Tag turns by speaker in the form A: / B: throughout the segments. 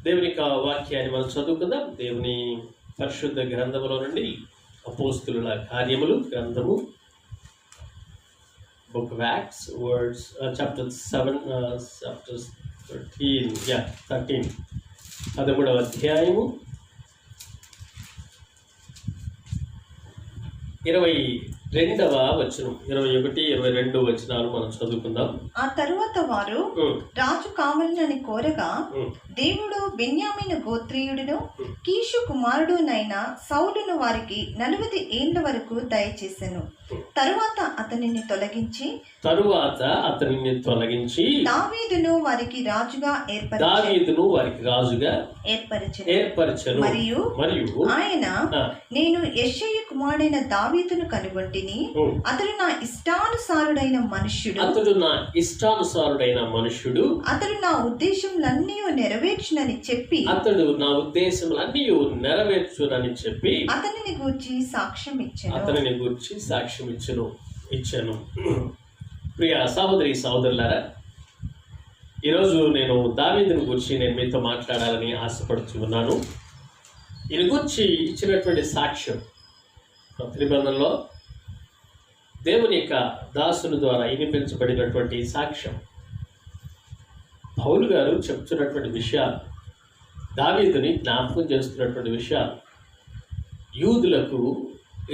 A: దేవుని యొక్క వాక్యాన్ని మనం చదువుకుందాం. దేవుని పరిశుద్ధ గ్రంథములో నుండి అపోస్తులుల కార్యములు గ్రంథము, book of acts, words, chapter 7, chapter 13, 13వ అధ్యాయము 22వ వచనం, 21, 22 వచనాలు మనం చదువుకుందాం.
B: ఆ తరువాత వారు రాజు కావాలని కోరగా, దేవుడు బెన్యామీను గోత్రీయుడును కీషు కుమారుడునైన సౌలును వారికి 40 ఏండ్ల వరకు దయచేసెను. తరువాత అతనిని తొలగించి దావీదును వారికి రాజుగా ఏర్పరచెను. మరియు ఆయన, నేను యెష్షయి కుమారుడైన దావీదును కనుగొంటిని, అతడు నా ఇష్టానుసారుడైన మనుష్యుడు, అతడు నా ఉద్దేశములన్నీ నెరవేర్చునని చెప్పి అతనిని గూర్చి సాక్ష్యం
A: ఇచ్చాను. ప్రియ సహోదరి సహోదరులారా, ఈరోజు నేను దావీదుని గురించి మీతో మాట్లాడాలని ఆశపడుతున్నాను. ఈయన గురించి ఇచ్చినటువంటి సాక్ష్యం నిబంధనలో దేవుని యొక్క దాసుని ద్వారా వినిపించబడినటువంటి సాక్ష్యం. పౌలు గారు చెప్తున్నటువంటి విషయాలు, దావీదుని జ్ఞాపకం చేస్తున్నటువంటి విషయాలు, యూదులకు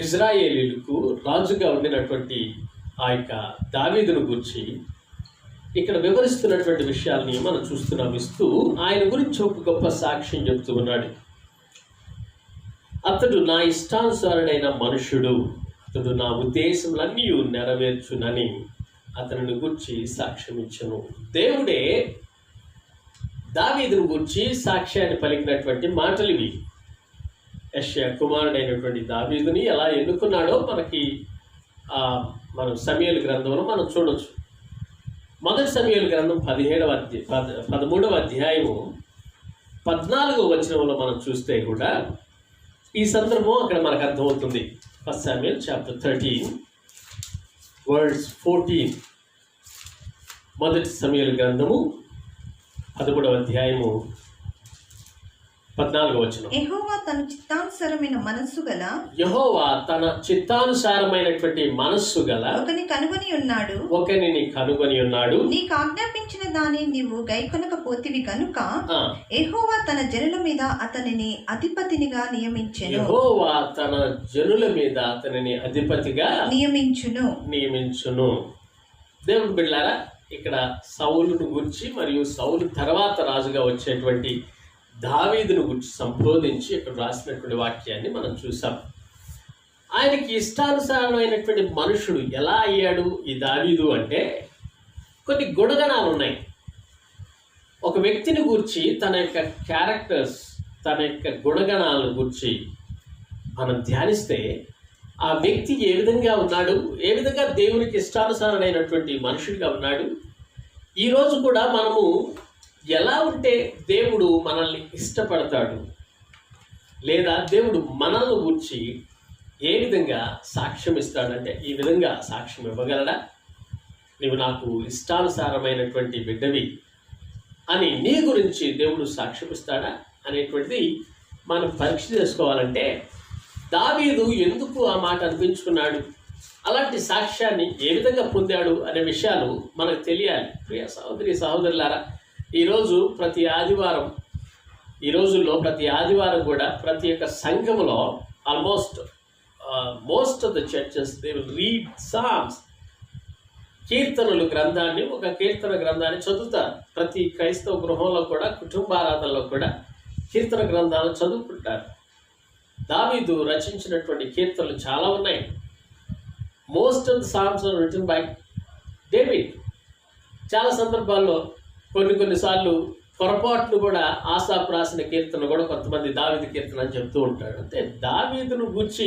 A: ఇజ్రాయేలీలకు రాజుగా ఉండినటువంటి ఆ యొక్క దావీదును గురించి ఇక్కడ వివరిస్తున్నటువంటి విషయాల్ని మనం చూస్తూ ఆయన గురించి ఒక గొప్ప సాక్ష్యం చెప్తూ ఉన్నాడు. అతడు నా ఇష్టానుసారుడైన మనుష్యుడు, అతడు నా ఉద్దేశములన్నీ నెరవేర్చునని అతనిని గురించి సాక్ష్యం ఇచ్చెను. దేవుడే దావీదును గురించి సాక్ష్యాన్ని పలికినటువంటి మాటలు ఇవి. యెష్షయి కుమారుడైనటువంటి దావీదుని ఎలా ఎన్నుకున్నాడో మనం సమూయేలు గ్రంథంలో మనం చూడొచ్చు. మొదటి సమూయేలు గ్రంథం 13వ అధ్యాయము 14వ వచనంలో మనం చూస్తే కూడా ఈ సందర్భం అక్కడ మనకు అర్థమవుతుంది. 1 Samuel chapter 13 verse 14. మొదటి సమూయేలు గ్రంథము 13వ అధ్యాయము 14వ వచనం.
B: యెహోవా తన
A: చిత్తానుసారమైనటువంటి మనస్సు గల ఒకనిని కనుగొని ఉన్నాడు.
B: నీకు ఆజ్ఞాపించిన దాన్ని నీవు గైకొనకపోతివి కనుక యెహోవా తన జనుల మీద అతనిని అధిపతినిగా
A: నియమించును. దేవుడు బిడ్డలారా, ఇక్కడ సౌలును గురించి మరియు సౌలు తర్వాత రాజుగా వచ్చేటువంటి దావీదును గురించి సంబోధించి ఇక్కడ రాసినటువంటి వాక్యాన్ని మనం చూసాం. ఆయనకి ఇష్టానుసారమైనటువంటి మనుషుడు ఎలా అయ్యాడు ఈ దావీదు అంటే, కొన్ని గుణగణాలు ఉన్నాయి. ఒక వ్యక్తిని గురించి తన యొక్క క్యారెక్టర్స్, తన యొక్క గుణగణాలను గురించి మనం ధ్యానిస్తే ఆ వ్యక్తి ఏ విధంగా ఉన్నాడు, ఏ విధంగా దేవునికి ఇష్టానుసారమైనటువంటి మనుషుడిగా ఉన్నాడు. ఈరోజు కూడా మనము ఎలా ఉంటే దేవుడు మనల్ని ఇష్టపడతాడు, లేదా దేవుడు మనల్ని గురించి ఏ విధంగా సాక్ష్యం ఇస్తాడంటే, ఈ విధంగా సాక్ష్యం ఇవ్వగలడా, నీవు నాకు ఇష్టానుసారమైనటువంటి బిడ్డవి అని నీ గురించి దేవుడు సాక్ష్యం ఇస్తాడా అనేటువంటిది మనం పరీక్ష చేసుకోవాలంటే, దావీదు ఎందుకు ఆ మాట అనిపించుకున్నాడు, అలాంటి సాక్ష్యాన్ని ఏ విధంగా పొందాడు అనే విషయాలు మనకు తెలియాలి. ప్రియ సహోదరి సహోదరులారా, ఈ రోజుల్లో ప్రతి ఆదివారం కూడా ప్రతి ఒక్క సంఘములో most of the churches they will read psalms. కీర్తనలు గ్రంథాన్ని, ఒక కీర్తన గ్రంథాన్ని చదువుతారు. ప్రతి క్రైస్తవ గృహంలో కూడా, కుటుంబారాధనలో కూడా కీర్తన గ్రంథాలను చదువుకుంటారు. దావీదు రచించినటువంటి కీర్తనలు చాలా ఉన్నాయి. Most of the psalms are written by David. చాలా సందర్భాల్లో కొన్నిసార్లు పొరపాట్లు కూడా ఆసాపు రాసిన కీర్తన కూడా కొంతమంది దావీదు కీర్తన అని చెప్తూ ఉంటాడు. అంటే దావీదును గూర్చి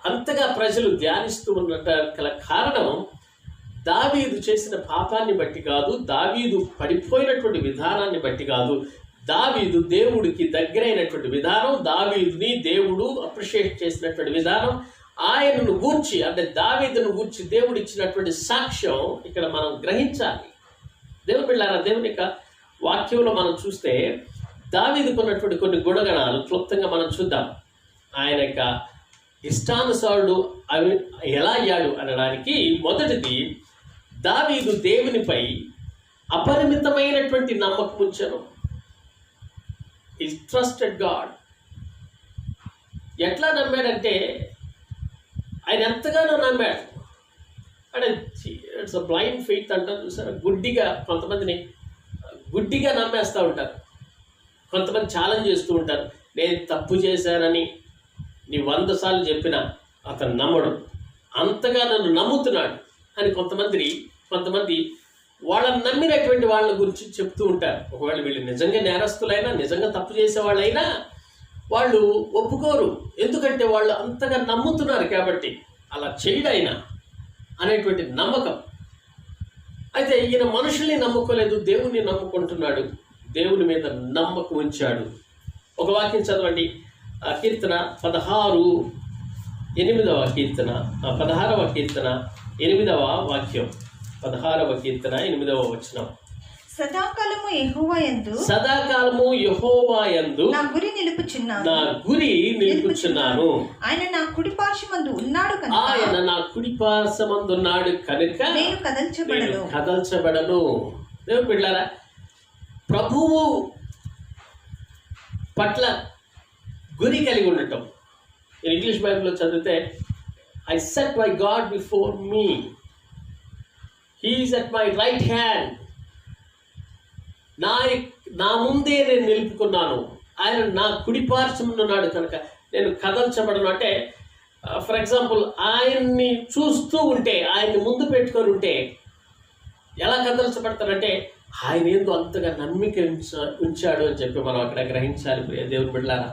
A: అంతగా ప్రజలు ధ్యానిస్తూ గల కారణం దావీదు చేసిన పాపాన్ని బట్టి కాదు, దావీదు పడిపోయినటువంటి విధానాన్ని బట్టి కాదు, దావీదు దేవుడికి దగ్గరైనటువంటి విధానం, దావీదుని దేవుడు అప్రిషియేట్ చేసినటువంటి విధానం, ఆయనను గూర్చి అంటే దావీదును గూర్చి దేవుడు ఇచ్చినటువంటి సాక్ష్యం ఇక్కడ మనం గ్రహించాలి. దేవుని బిడ్డలారా, దేవుని యొక్క వాక్యంలో మనం చూస్తే దావీదుకున్నటువంటి కొన్ని గుణగణాలు క్లుప్తంగా మనం చూద్దాం. ఆయన యొక్క ఇష్టానుసారుడు అవి ఎలా అయ్యాడు అనడానికి మొదటిది, దావీదు దేవునిపై అపరిమితమైనటువంటి నమ్మకం ఉంచాను. హి ట్రస్టెడ్ గాడ్. ఎట్లా నమ్మాడంటే ఆయన ఎంతగానో నమ్మాడు. అంటే ఇట్స్ అ బ్లైండ్ ఫెయిత్ అంటారు చూసారా, గుడ్డిగా కొంతమందిని గుడ్డిగా నమ్మేస్తూ ఉంటారు. కొంతమంది ఛాలెంజ్ చేస్తూ ఉంటారు, నేను తప్పు చేశానని నీ 100 సార్లు చెప్పినా అతను నమ్మడు, అంతగా నన్ను నమ్ముతున్నాడు అని కొంతమంది వాళ్ళని నమ్మినటువంటి వాళ్ళ గురించి చెప్తూ ఉంటారు. ఒకవేళ వీళ్ళు నిజంగా నేరస్తులైనా, నిజంగా తప్పు చేసే వాళ్ళైనా వాళ్ళు ఒప్పుకోరు. ఎందుకంటే వాళ్ళు అంతగా నమ్ముతున్నారు కాబట్టి అలా చేయడైనా అనేటువంటి నమ్మకం. అయితే ఈయన మనుషుల్ని నమ్ముకోలేదు, దేవుణ్ణి నమ్ముకుంటున్నాడు, దేవుని మీద నమ్మకం ఉంచాడు. ఒక వాక్యం చదవండి, కీర్తన 16:8 కీర్తన, 16వ కీర్తన 8వ వాక్యం, 16వ కీర్తన 8వ వచనం.
B: సదాకాలము
A: యెహోవా యందు
B: నా గురి నిలుపుచున్నాను. ఆయన నా కుడి పార్శ్వమందు ఉన్నాడు కనుక నేను కదల్చబడను. దేవుని బిడ్డలారా, ప్రభువు పట్ల గురి కలిగి ఉండటం. ఇంగ్లీష్ బైబిల్లో చదివితే, I set my God before me, he is at my right hand. నా ముందే నేను నిలుపుకున్నాను, ఆయన నా కుడి పార్శ్వమున ఉన్నాడు కనుక నేను కదల్చబడను. అంటే ఫర్ ఎగ్జాంపుల్, ఆయన్ని చూస్తూ ఉంటే, ఆయన్ని ముందు పెట్టుకొని ఉంటే ఎలా కదల్చబడతారంటే, ఆయన ఏందో అంతగా నమ్మిక ఉంచాడు అని చెప్పి మనం అక్కడ గ్రహించాలి. ప్రియ దేవుని బిడ్డలారా,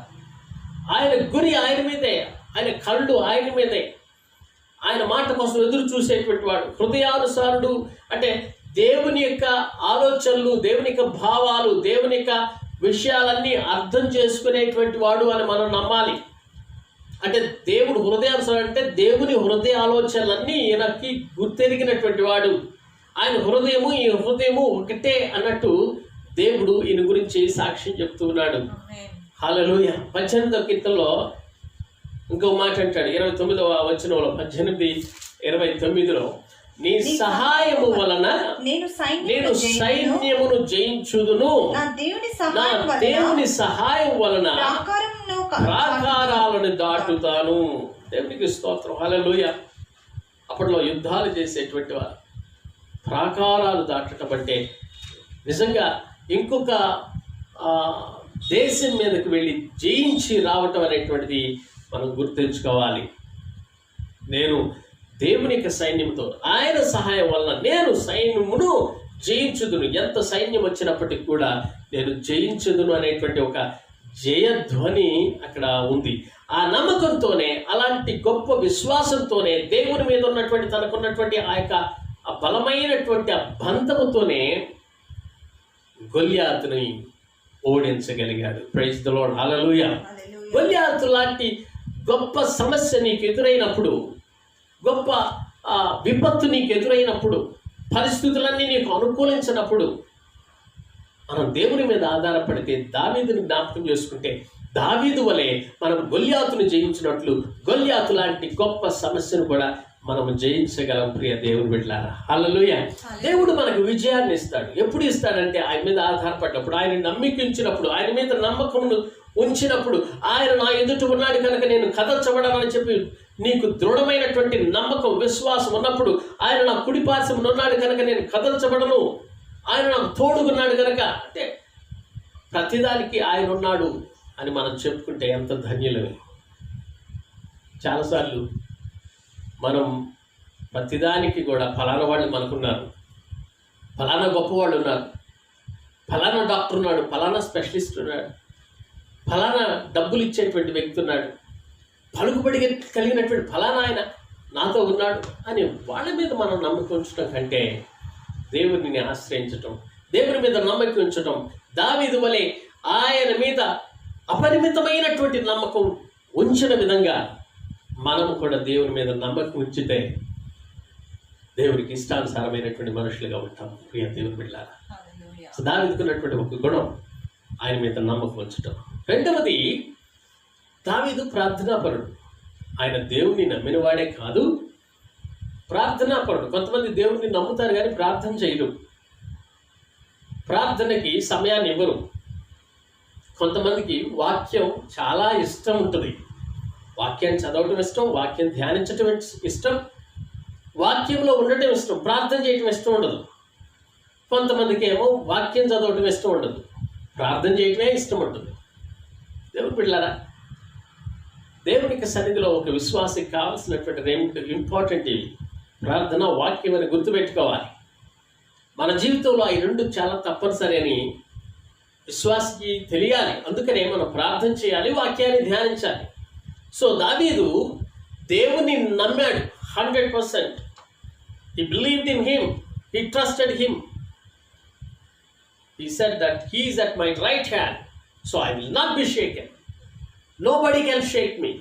B: ఆయన గురి ఆయన మీదే, ఆయన కళ్ళు ఆయన మీదే, ఆయన మాట కోసం ఎదురు చూసేటువంటి వాడు, హృదయానుసారుడు. అంటే దేవుని యొక్క ఆలోచనలు, దేవుని యొక్క భావాలు, దేవుని యొక్క విషయాలన్నీ అర్థం చేసుకునేటువంటి వాడు అని మనం నమ్మాలి. అంటే దేవుడు హృదయానుసారుడు అంటే దేవుని హృదయ ఆలోచనలన్నీ ఈయనకి గుర్తెరిగినటువంటి వాడు. ఆయన హృదయము ఈ హృదయము ఒకటే అన్నట్టు దేవుడు ఈయన గురించి సాక్ష్యం చెప్తూ ఉన్నాడు. హల్లెలూయా. 18వ కీర్తనలో ఇంకో మాట అంటాడు, 29వ వచనంలో, 18:29లో, నీ సహాయము వలన నేను సైన్యమును జయించుదును, నా దేవుని సహాయం వలన ప్రాకారాలను దాటుతాను. దేవునికి స్తోత్రం. హల్లెలూయా. అప్పట్లో యుద్ధాలు చేసేటువంటి వారు ప్రాకారాలు దాటడం అంటే నిజంగా ఇంకొక దేశం మీదకి వెళ్ళి జయించి రావటం అనేటువంటిది మనం గుర్తుంచుకోవాలి. నేను దేవుని యొక్క సైన్యంతో, ఆయన సహాయం వలన నేను సైన్యమును జయించుదును. ఎంత సైన్యం వచ్చినప్పటికీ కూడా నేను జయించుదును అనేటువంటి ఒక జయధ్వని అక్కడ ఉంది. ఆ నమ్మకంతోనే, అలాంటి గొప్ప విశ్వాసంతోనే, దేవుని మీద ఉన్నటువంటి తనకున్నటువంటి ఆ యొక్క బలమైనటువంటి ఆ బంధముతోనే గొల్యాతుని ఓడించగలిగాడు. Praise the Lord. హల్లెలూయా. గొల్యాతు లాంటి గొప్ప సమస్య నీకు ఎదురైనప్పుడు, గొప్ప విపత్తు నీకు ఎదురైనప్పుడు, పరిస్థితులన్నీ నీకు అనుకూలించినప్పుడు మనం దేవుని మీద ఆధారపడితే, దావీదుని జ్ఞాపకం చేసుకుంటే, దావీదు వలె మనం గొల్యాతును జయించినట్లు గొల్యాతు లాంటి గొప్ప సమస్యను కూడా మనము జయించగలం. ప్రియ దేవుని బిడ్డలారా, హల్లెలూయా. దేవుడు మనకు విజయాన్ని ఇస్తాడు. ఎప్పుడు ఇస్తాడంటే ఆయన మీద ఆధారపడినప్పుడు, ఆయన నమ్మికించినప్పుడు, ఆయన మీద నమ్మకమును ఉంచినప్పుడు, ఆయన నా ఎదుట ఉన్నాడు కనుక నేను కదల్చబడనని చెప్పి నీకు దృఢమైనటువంటి నమ్మకం, విశ్వాసం ఉన్నప్పుడు, ఆయన నా కుడి పార్శ్వమున ఉన్నాడు కనుక నేను కదల్చబడను, ఆయన నాకు తోడుగున్నాడు కనుక, అంటే ప్రతిదానికి ఆయన ఉన్నాడు అని మనం చెప్పుకుంటే ఎంత ధన్యులమే. చాలాసార్లు మనం ప్రతిదానికి కూడా ఫలానా వాళ్ళు మనకున్నారు, ఫలానా గొప్పవాళ్ళు ఉన్నారు, ఫలానా డాక్టర్ ఉన్నాడు, ఫలానా స్పెషలిస్ట్ ఉన్నాడు, ఫలానా డబ్బులు ఇచ్చేటువంటి వ్యక్తి ఉన్నాడు, పలుకుబడి కలిగినటువంటి ఫలానా ఆయన నాతో ఉన్నాడు అని వాళ్ళ మీద మనం నమ్మకం ఉంచడం కంటే దేవుడిని ఆశ్రయించటం, దేవుని మీద నమ్మకం ఉంచటం, దావీదు వలె ఆయన మీద అపరిమితమైనటువంటి నమ్మకం ఉంచిన విధంగా మనం కూడా దేవుని మీద నమ్మకం ఉంచితే దేవునికి ఇష్టానుసారమైనటువంటి మనుషులుగా ఉంటాం. ప్రియ దేవుని బిడ్డలారా, దావీదుకున్నటువంటి ఒక గుణం,
A: ఆయన మీద నమ్మకం ఉంచటం. రెండవది, దావీదు ప్రార్థనాపరుడు. ఆయన దేవుని నమ్మిన వాడే కాదు, ప్రార్థనాపరుడు. కొంతమంది దేవుణ్ణి నమ్ముతారు కానీ ప్రార్థన చేయరు, ప్రార్థనకి సమయాన్ని ఇవ్వరు. కొంతమందికి వాక్యం చాలా ఇష్టం ఉంటుంది, వాక్యాన్ని చదవటం ఇష్టం, వాక్యం ధ్యానించటం ఇష్టం, వాక్యంలో ఉండటం ఇష్టం, ప్రార్థన చేయటం ఇష్టం ఉండదు. కొంతమందికి ఏమో వాక్యం చదవటం ఇష్టం ఉండదు, ప్రార్థన చేయటమే ఇష్టం ఉంటుంది. దేవుని బిడ్డలారా, దేవునికి సన్నిధిలో ఒక విశ్వాసికి కావాల్సినటువంటి రెండు ఇంపార్టెంట్ ఇవి, ప్రార్థన, వాక్యం అని గుర్తుపెట్టుకోవాలి. మన జీవితంలో ఈ రెండు చాలా తప్పనిసరి అని విశ్వాసికి తెలియాలి. అందుకనే మనం ప్రార్థన చేయాలి, వాక్యాన్ని ధ్యానించాలి. సో దావీదు దేవుని నమ్మాడు 100%. He believed in him, he trusted him. He said that he is at my right hand, so I will not be shaken. Nobody can shake me.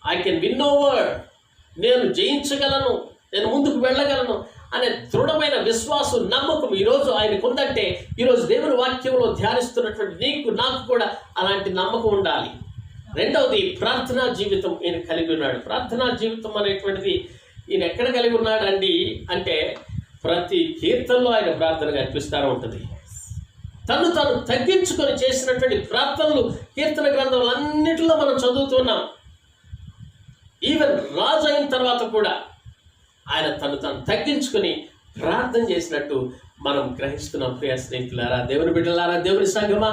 A: I can win over. నేను జయించగలను, నేను ముందుకు వెళ్ళగలను అనే దృఢమైన విశ్వాసం, నమ్మకం ఈరోజు ఆయనకు ఉందంటే, ఈరోజు దేవుని వాక్యంలో ధ్యానిస్తున్నటువంటి నీకు నాకు కూడా అలాంటి నమ్మకం ఉండాలి. రెండవది, ప్రార్థనా జీవితం ఈయన కలిగి ఉన్నాడు. ప్రార్థనా జీవితం అనేటువంటిది ఈయన ఎక్కడ కలిగి ఉన్నాడండి అంటే, ప్రతి కీర్తనలో ఆయన ప్రార్థన కనిపిస్తూ ఉంటుంది. తను తగ్గించుకొని చేసినటువంటి ప్రార్థనలు కీర్తన గ్రంథాలన్నిటిలో మనం చదువుతున్నాం. ఈవెన్ రాజు అయిన తర్వాత కూడా ఆయన తను తగ్గించుకొని ప్రార్థన చేసినట్టు మనం గ్రహిస్తున్నాం. ప్రియ స్నేహితులారా, దేవుని బిడ్డలారా, దేవుని సంఘమా,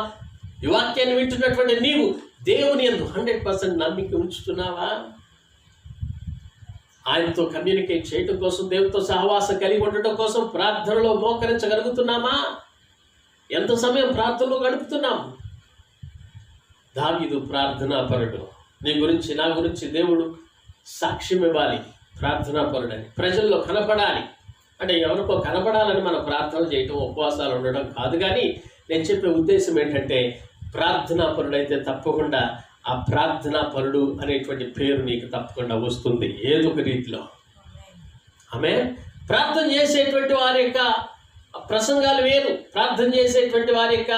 A: ఈ వాక్యాన్ని వింటున్నటువంటి నీవు దేవుని యందు 100% నమ్మిక ఉంచుతున్నావా? ఆయనతో కమ్యూనికేట్ చేయడం కోసం, దేవునితో సహవాసం కలిగి ఉండటం కోసం ప్రార్థనలో మోకరించగలుగుతున్నామా? ఎంత సమయం ప్రార్థనలో గడుపుతున్నాం? దావీదు ప్రార్థనాపరుడు. నీ గురించి, నా గురించి దేవుడు సాక్ష్యం ఇవ్వాలి, ప్రార్థనాపరుడని, ప్రజల్లో కనపడాలి. అంటే ఎవరికో కనపడాలని మన ప్రార్థనలు చేయటం, ఉపవాసాలు ఉండడం కాదు. కానీ నేను చెప్పే ఉద్దేశం ఏంటంటే, ప్రార్థనాపరుడైతే తప్పకుండా ఆ ప్రార్థనాపరుడు అనేటువంటి పేరు నీకు తప్పకుండా వస్తుంది ఏదో ఒక రీతిలో. ఆమేన్. ప్రార్థన చేసేటువంటి వారి యొక్క ప్రసంగాలు వేరు, ప్రార్థన చేసేటువంటి వారి యొక్క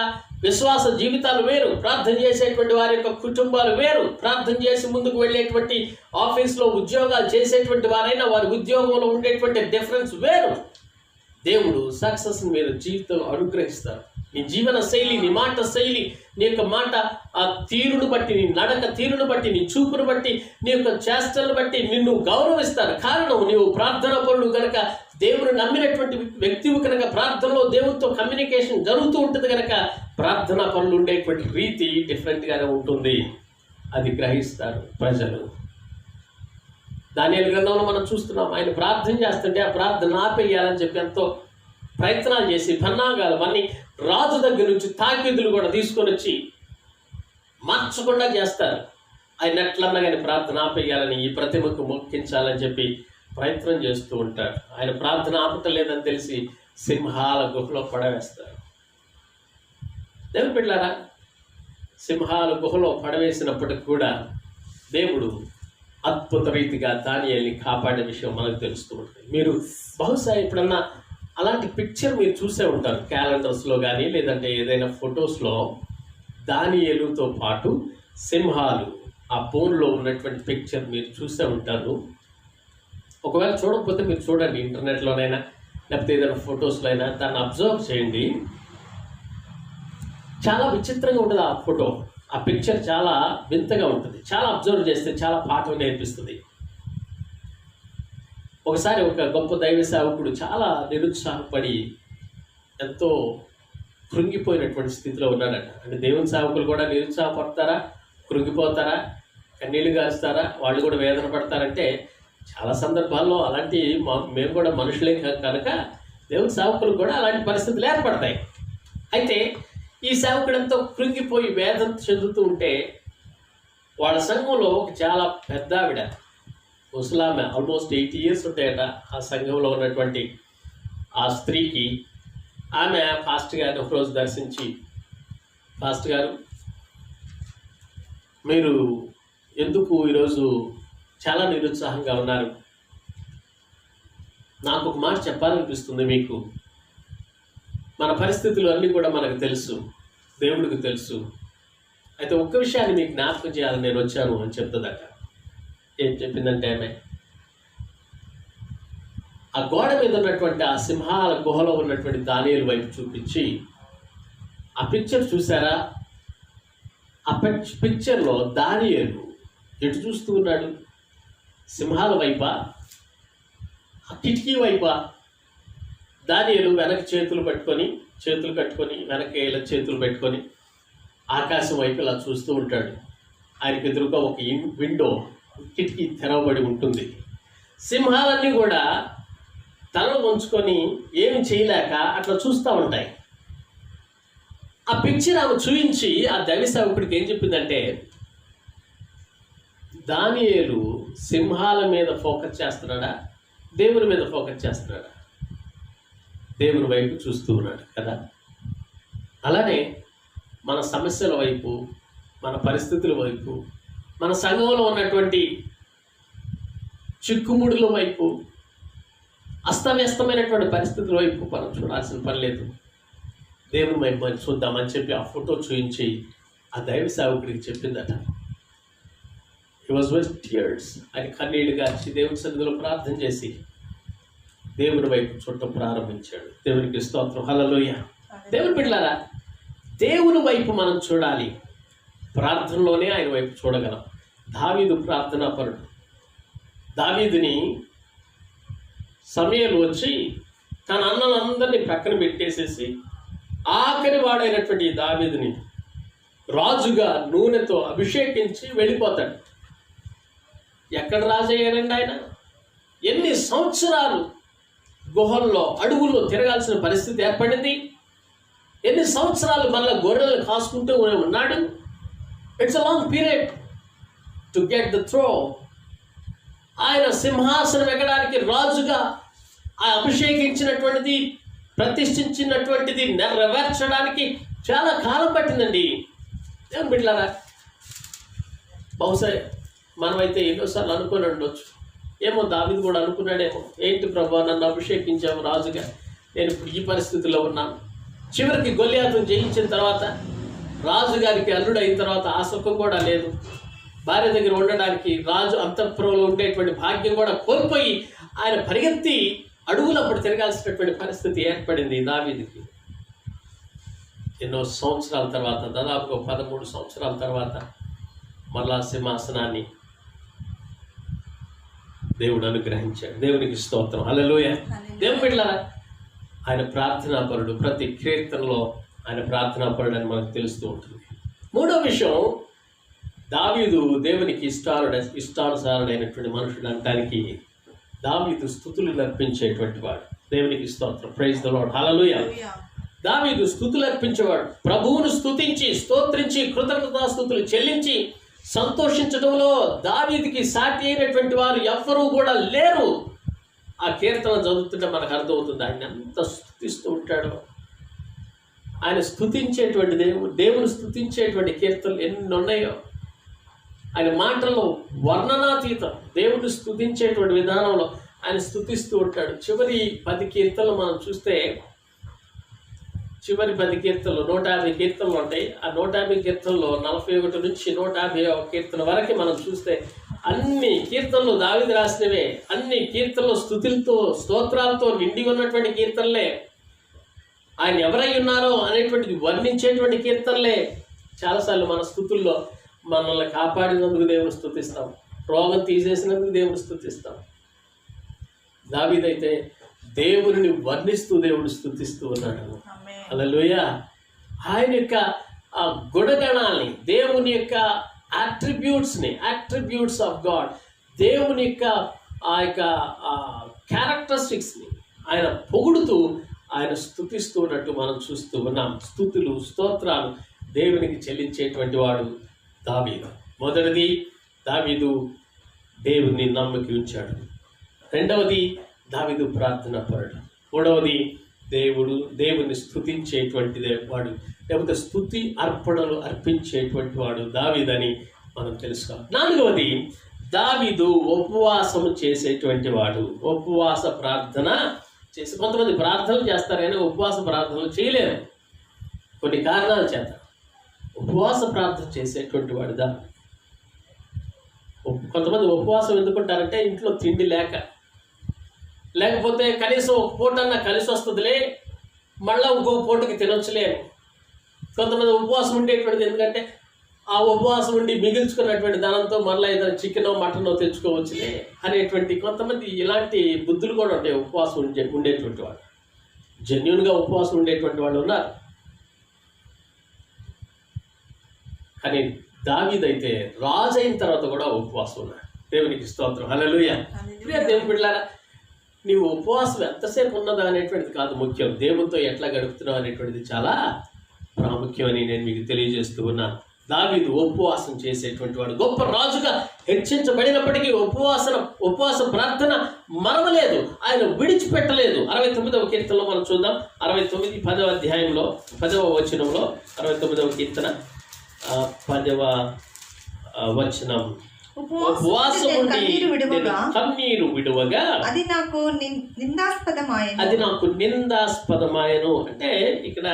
A: విశ్వాస జీవితాలు వేరు, ప్రార్థన చేసేటువంటి వారి యొక్క కుటుంబాలు వేరు, ప్రార్థన చేసి ముందుకు వెళ్ళేటువంటి ఆఫీస్లో ఉద్యోగాలు చేసేటువంటి వారైనా వారి ఉద్యోగంలో ఉండేటువంటి డిఫరెన్స్ వేరు. దేవుడు సక్సెస్ మీరు జీవితంలో అనుగ్రహిస్తారు. నీ జీవన శైలి, నీ మాట శైలి, నీ యొక్క మాట ఆ తీరును బట్టి, నీ నడక తీరును బట్టి, నీ చూపును బట్టి, నీ యొక్క చేష్టలను బట్టి నిన్ను గౌరవిస్తారు. కారణం, నీవు ప్రార్థనాపరుడు కనుక, దేవుని నమ్మినటువంటి వ్యక్తివి కనుక, ప్రార్థనలో దేవునితో కమ్యూనికేషన్ జరుగుతూ ఉంటుంది కనుక ప్రార్థనా పనులు ఉండేటువంటి రీతి డిఫరెంట్గానే ఉంటుంది. అది గ్రహిస్తారు ప్రజలు. దానియేలు గ్రంథంలో మనం చూస్తున్నాం, ఆయన ప్రార్థన చేస్తుంటే ఆ ప్రార్థన ఆపేయాలని చెప్పి ఎంతో ప్రయత్నాలు చేసి పన్నాగాలు అన్ని రాజు దగ్గర నుంచి తాకీదులు కూడా తీసుకొని వచ్చి మార్చకుండా చేస్తారు. ఆయన ఎట్లన్నా కానీ ప్రార్థన ఆపేయాలని, ఈ ప్రతిమకు మొక్కించాలని చెప్పి ప్రయత్నం చేస్తూ ఉంటాడు. ఆయన ప్రార్థన ఆపటం లేదని తెలిసి సింహాల గుహలో పడవేస్తారు. దేవుని బిడ్డలారా, సింహాల గుహలో పడవేసినప్పటికి కూడా దేవుడు అద్భుత రీతిగా దానియేలుని కాపాడే విషయం మనకు తెలుస్తూ ఉంటుంది. మీరు బహుశా ఎప్పుడన్నా అలాంటి పిక్చర్ మీరు చూసే ఉంటారు, క్యాలెండర్స్లో కానీ లేదంటే ఏదైనా ఫొటోస్లో దానియేలుతో పాటు సింహాలు ఆ బోన్లో ఉన్నటువంటి పిక్చర్ మీరు చూసే ఉంటారు. ఒకవేళ చూడకపోతే మీరు చూడండి, ఇంటర్నెట్లోనైనా లేకపోతే ఏదైనా ఫొటోస్లో అయినా దాన్ని అబ్జర్వ్ చేయండి. చాలా విచిత్రంగా ఉంటుంది ఆ ఫోటో, ఆ పిక్చర్ చాలా వింతగా ఉంటుంది. చాలా అబ్జర్వ్ చేస్తే చాలా పాఠం నేర్పిస్తుంది. ఒకసారి ఒక గొప్ప దైవ సేవకుడు చాలా నిరుత్సాహపడి ఎంతో కృంగిపోయినటువంటి స్థితిలో ఉన్నాడట. అంటే దేవుని సేవకులు కూడా నిరుత్సాహపడతారా, కృంగిపోతారా, కన్నీళ్లు గారుస్తారా, వాళ్ళు కూడా వేదన పడతారంటే చాలా సందర్భాల్లో అలాంటి మేము కూడా మనుషులే కనుక దేవుని సేవకులు కూడా అలాంటి పరిస్థితులు ఏర్పడతాయి. అయితే ఈ సేవకుడు ఎంతో కృంగిపోయి వేదన చెందుతూ ఉంటే వాళ్ళ సంఘంలో ఒక చాలా పెద్ద ఆవిడ, ముసలామె, ఆల్మోస్ట్ 80 years ఉంటాయట ఆ సంఘంలో ఉన్నటువంటి ఆ స్త్రీకి, ఆమె పాస్టర్ గారిని ఒకరోజు దర్శించి, పాస్టర్ గారు మీరు ఎందుకు ఈరోజు చాలా నిరుత్సాహంగా ఉన్నారు? నాకు ఒక మాట చెప్పాలనిపిస్తుంది మీకు. మన పరిస్థితులు అన్నీ కూడా మనకు తెలుసు. దేవుడికి తెలుసు. అయితే ఒక్క విషయాన్ని మీకు జ్ఞాపకం చేయాలని నేను వచ్చాను అని చెప్తుందట. ఏం చెప్పిందంటే ఆమె, ఆ గోడ మీద ఉన్నటువంటి ఆ సింహాల గుహలో ఉన్నటువంటి దానియేలు వైపు చూపించి, ఆ పిక్చర్ చూసారా? ఆ పిక్చర్లో దానియేలు ఎటు చూస్తూ ఉన్నాడు? సింహాల వైపా, ఆ కిటికీ వైపా? దానియేలు వెనక చేతులు కట్టుకొని వెనక ఇలా చేతులు పెట్టుకొని ఆకాశం వైపు ఇలా చూస్తూ ఉంటాడు. ఆయనకు ఎదురుగా ఒక విండో, కిటికీ తెరవబడి ఉంటుంది. సింహాలన్నీ కూడా తల ఉంచుకొని ఏమి చేయలేక అట్లా చూస్తూ ఉంటాయి. ఆ పిక్చర్ ఆమె చూపించి ఆ దైవ సేవకుడికి ఏం చెప్పిందంటే, దానియేలు సింహాల మీద ఫోకస్ చేస్తున్నాడా, దేవుని మీద ఫోకస్ చేస్తున్నాడా? దేవుని వైపు చూస్తూ ఉన్నాడు కదా. అలానే మన సమస్యల వైపు, మన పరిస్థితుల వైపు, మన సంఘంలో ఉన్నటువంటి చిక్కుముడుల వైపు, అస్తవ్యస్తమైనటువంటి పరిస్థితుల వైపు మనం చూడాల్సిన పని లేదు. దేవుని వైపు చూద్దామని చెప్పి ఆ ఫోటో చూపించి ఆ దైవ సేవకుడికి చెప్పిందట. He was with tears. ఆయన కన్నీళ్లు గార్చి దేవుని సన్నిధిలో ప్రార్థన చేసి దేవుని వైపు చూడటం ప్రారంభించాడు. దేవునికి స్తోత్రం, హల్లెలూయా. దేవుని బిడ్డలారా, దేవుని వైపు మనం చూడాలి. ప్రార్థనలోనే ఆయన వైపు చూడగలం. దావీదు ప్రార్థనాపరుడు. దావీదుని సమూయేలు వచ్చి తన అన్నలందరినీ ప్రక్కన పెట్టేసేసి ఆఖరి వాడైనటువంటి దావీదుని రాజుగా నూనెతో అభిషేకించి వెళ్ళిపోతాడు. ఎక్కడ రాజు అయ్యాడండి ఆయన? ఎన్ని సంవత్సరాలు గుహల్లో, అడవుల్లో తిరగాల్సిన పరిస్థితి ఏర్పడింది. ఎన్ని సంవత్సరాలు మళ్ళీ గొర్రెలు కాసుకుంటూ ఉన్నాడు. It's a long period to get the throw. ఆయన సింహాసనం ఎక్కడానికి, రాజుగా ఆ అభిషేకించినటువంటిది, ప్రతిష్ఠించినటువంటిది నెరవేర్చడానికి చాలా కాలం పట్టిందండి. ఏం బిడ్డలారా, బహుశా మనమైతే ఎన్నోసార్లు అనుకుని ఉండొచ్చు. ఏమో దావీదు కూడా అనుకున్నాడేమో, ఏంటి ప్రభువా నన్ను అభిషేకించాము రాజుగా, నేను ఇప్పుడు ఈ పరిస్థితిలో ఉన్నాను. చివరికి గొల్లియాతును జయించిన తర్వాత, రాజుగారికి అల్లుడు అయిన తర్వాత ఆ సుఖం కూడా లేదు. భార్య దగ్గర ఉండడానికి, రాజు అంతఃపురంలో ఉండేటువంటి భాగ్యం కూడా కోల్పోయి ఆయన పరిగెత్తి అడుగులప్పుడు తిరగాల్సినటువంటి పరిస్థితి ఏర్పడింది దావీదుకి. ఎన్నో సంవత్సరాల తర్వాత, దాదాపుగా 13 సంవత్సరాల తర్వాత మళ్ళా సింహాసనాన్ని దేవుడు అనుగ్రహించాడు. దేవునికి స్తోత్రం, హల్లెలూయా. దేవుని బిడ్డలారా, ఆయన ప్రార్థనాపరుడు. ప్రతి కీర్తనలో ఆయన ప్రార్థనాపరుడు అని మనకు తెలుస్తూ ఉంటుంది. మూడో విషయం, దావీదు దేవునికి ఇష్టానుసారుడైనటువంటి మనుషుడు అనడానికి దావీదు స్తుతులు అర్పించేటువంటి వాడు. దేవునికి స్తోత్రం, ప్రైజ్ ద లార్డ్, హల్లెలూయా. దావీదు స్తుతులు అర్పించేవాడు. ప్రభువును స్తుతించి, స్తోత్రించి, కృతజ్ఞతాస్తుతులు చెల్లించి సంతోషించడంలో దావీదుకి సాటి అయినటువంటి వారు ఎవ్వరూ కూడా లేరు. ఆ కీర్తన చదువుతుంటే మనకు అర్థమవుతుంది ఆయన ఎంత స్తుతిస్తూ ఉంటాడో. ఆయన స్తుతించేటువంటి దేవుని స్తుతించేటువంటి కీర్తనలు ఎన్ని ఉన్నాయో. ఆయన మాటల్లో వర్ణనాతీతం. దేవుని స్తుతించేటువంటి విధానంలో ఆయన స్తుతిస్తూ ఉంటాడు. చివరి 10 కీర్తనలు మనం చూస్తే, చివరి 10 కీర్తనలు 150 కీర్తనలు ఉంటాయి. ఆ 150 కీర్తనలో 41 నుంచి 151 కీర్తన వరకు మనం చూస్తే అన్ని కీర్తనలు దావీదు రాసినవే. అన్ని కీర్తనలు స్తుతులతో, స్తోత్రాలతో నిండి ఉన్నటువంటి కీర్తనలే. ఆయన ఎవరై ఉన్నారో అనేటువంటిది వర్ణించేటువంటి కీర్తనలే. చాలాసార్లు మన స్తుతుల్లో మనల్ని కాపాడినందుకు దేవుని స్తుతిస్తాం, రోగం తీసేసినందుకు దేవుని స్తుతిస్తాం. దావీదైతే దేవుని వర్ణిస్తూ దేవుని స్తుతిస్తూ ఉన్నాడు. హల్లెలూయా. ఆయన యొక్క ఆ గుణగణాల్ని, దేవుని యొక్క అట్రిబ్యూట్స్ ఆఫ్ గాడ్, దేవుని యొక్క ఆ యొక్క క్యారెక్టరిస్టిక్స్ని ఆయన పొగుడుతూ ఆయన స్తుతిస్తూ ఉన్నట్టు మనం చూస్తూ ఉన్నాం. స్తుతులు, స్తోత్రాలు దేవునికి చెల్లించేటువంటి వాడు దావీదు. మొదటిది, దావీదు దేవుని నమ్మకి ఉంచాడు. రెండవది, దావీదు ప్రార్థన పరుడు. మూడవది, దేవుని స్తుతించేటువంటి వాడు, లేకపోతే స్తుతి అర్పణలు అర్పించేటువంటి వాడు దావీదని మనం తెలుసుకోవాలి. నాలుగవది, దావీదు ఉపవాసము చేసేటువంటి వాడు. ఉపవాస ప్రార్థన చేసి, కొంతమంది ప్రార్థనలు చేస్తారు కానీ ఉపవాస ప్రార్థనలు చేయలేరు కొన్ని కారణాల చేత. ఉపవాస ప్రార్థన చేసేటువంటి వాడుదా. కొంతమంది ఉపవాసం ఎందుకుంటారంటే ఇంట్లో తిండి లేకపోతే కనీసం ఒక పూటన్నా కలిసి వస్తుందిలే, మళ్ళీ ఇంకో పూటకి తినొచ్చులే. కొంతమంది ఉపవాసం ఉండేటువంటిది ఎందుకంటే ఆ ఉపవాసం ఉండి మిగిల్చుకున్నటువంటి ధనంతో మళ్ళీ ఏదైనా చికెనో మటనో తెచ్చుకోవచ్చులే అనేటువంటి కొంతమంది ఇలాంటి బుద్ధులు కూడా ఉంటాయి. ఉపవాసం ఉండేటువంటి వాళ్ళు, జెన్యూన్గా ఉపవాసం ఉండేటువంటి వాళ్ళు ఉన్నారు. కానీ దావీదైతే రాజు అయిన తర్వాత కూడా ఉపవాసం ఉన్నాడు. దేవునికి స్తోత్రం, హల్లెలూయా. దేవుని బిడ్డలారా, నీవు ఉపవాసం ఎంతసేపు ఉన్నదా అనేటువంటిది కాదు ముఖ్యం, దేవునితో ఎట్లా గడుపుతున్నావు అనేటువంటిది చాలా ప్రాముఖ్యమని నేను మీకు తెలియజేస్తూ ఉన్నాను. దావీదు ఉపవాసం చేసేటువంటి వాడు, గొప్ప రాజుగా హెచ్చించబడినప్పటికీ ఉపవాస ప్రార్థన మరవలేదు, ఆయన విడిచిపెట్టలేదు. 69వ కీర్తనలో మనం చూద్దాం. 69 10వ అధ్యాయంలో 10వ వచనంలో 69వ కీర్తన 10వ వచనం, ఉపవాసం కన్నీరు విడువగా అది నాకు నిందాస్పదమాయను. అంటే ఇక్కడ